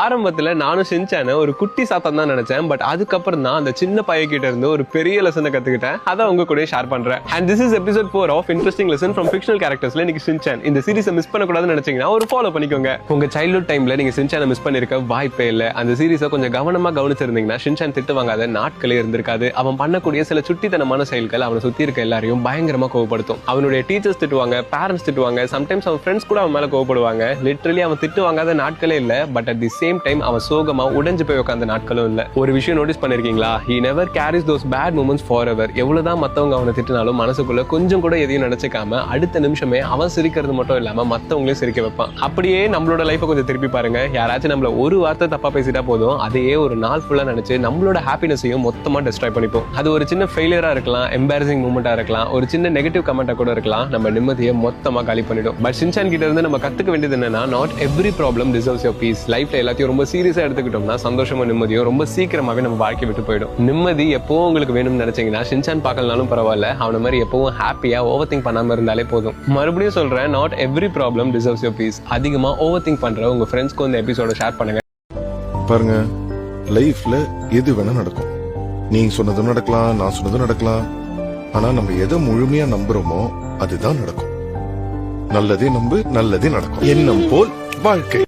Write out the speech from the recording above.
ஆரம்பத்துல நானும் ஷின்சானை ஒரு குட்டி சாத்தம் தான் நினைச்சேன். பட் அதுக்கப்புறம் தான் அந்த சின்ன பையன்கிட்ட இருந்து ஒரு பெரிய லெசனை கத்துக்கிட்டேன். அதை உங்க கூட ஷேர் பண்றேன். And this is episode 4 of interesting lesson from fictional கேரக்டர்ஸ்ல இன்னைக்கு ஷின்சான். இந்த சீரிஸை மிஸ் பண்ணக்கூடாதுன்னு நினைச்சீங்கன்னா ஒரு ஃபாலோ பண்ணிக்கோங்க. உங்க சைல்ட்ஹுட் டைம்ல நீங்க ஷின்சானை மிஸ் பண்ணிருக்க வாய்ப்பே இல்லை. அந்த சீரிஸை கொஞ்சம் கவனமா கவனிச்சிருந்தீங்கன்னா ஷின்சான் திட்டு வாங்காத நாட்களே இருந்திருக்காது. அவன் பண்ணக்கூடிய சில சுட்டித்தனமான செயல்கள் அவனை சுத்தி இருக்க எல்லாரையும் பயங்கரமா கோவப்படுத்தும். அவனுடைய டீச்சர்ஸ் திட்டுவாங்க, பேரண்ட்ஸ் திட்டுவாங்க, சம்டைம்ஸ் அவன் ஃப்ரெண்ட்ஸ் கூட அவன் மேல கோவப்படுவாங்க. லிட்டரலி அவன் திட்டு வாங்காத நாட்களே இல்லை. But at the same time அவன் சோகமா உடைஞ்சு போய் உட்கார்ந்த நாட்களும் இல்ல. ஒரு விஷயம் நோட்டீஸ் பண்ணிருக்கீங்களா? he never carries those bad moments forever. எவ்வளவுதான் மத்தவங்க அவனை திட்டினாலும் மனசுக்குள்ள கொஞ்சம் கூட எதையும் நினைச்சுக்காம அடுத்த நிமிஷமே அவன் சிரிக்கிறது மட்டும் இல்லாம மத்தவங்களையும் சிரிக்க வைப்பான். அப்படியே நம்மளோட லைஃபை கொஞ்சம் திருப்பி பாருங்க. யாராச்சும் நம்மள ஒரு வார்த்தை தப்பா பேசிட்டா போதும், அதையே ஒரு நாள் ஃபுல்லா நினைச்சு நம்மளோட ஹாப்பினஸையும் மொத்தமா டிஸ்ட்ராய் பண்ணிப்போம். அது ஒரு சின்ன ஃபெயிலியரா இருக்கலாம், எம்பாரசிங் மூமெண்டா இருக்கலாம், ஒரு சின்ன நெகட்டிவ் கமெண்டா கூட இருக்கலாம். நம்ம நிம்மதியை மொத்தமா காலி பண்ணிடும். பட் ஷின்சான் கிட்ட இருந்து நம்ம கத்துக்க வேண்டியது என்னன்னா, not every problem deserves your peace. லைஃப்ல எல்லாத்தையும் ரொம்ப சீரியஸா எடுத்துக்கிட்டோம்னா சந்தோஷமும் நிம்மதியும் ரொம்ப சீக்கிரமாவே நம்ம வாழ்க்கை விட்டு போயிடும். நிம்மதி எப்போ உங்களுக்கு வேணும்னு நினைச்சீங்கன்னா ஷின்சான் பார்க்கலனாலும் பரவாயில்ல, அவன மாதிரி எப்பவும் ஹாப்பியா ஓவர் திங்க் பண்ணாம இருந்தாலே போதும். மறுபடியும் சொல்றேன், not every problem deserves your peace. அதிகமா ஓவர் திங்க் பண்ற உங்க ஃப்ரெண்ட்ஸ்க்கு இந்த எபிசோட ஷேர் பண்ணுங்க. பாருங்க, லைஃப்ல எது வேணா நடக்கும். நீங்க சொன்னதும் நடக்கலாம், நான் சொன்னதும் நடக்கலாம். ஆனா நம்ம எதை முழுமையா நம்புறோமோ அதுதான் நடக்கும். நல்லதே நம்பு, நல்லதே நடக்கும். எண்ணம் போல் வாழ்க்கை.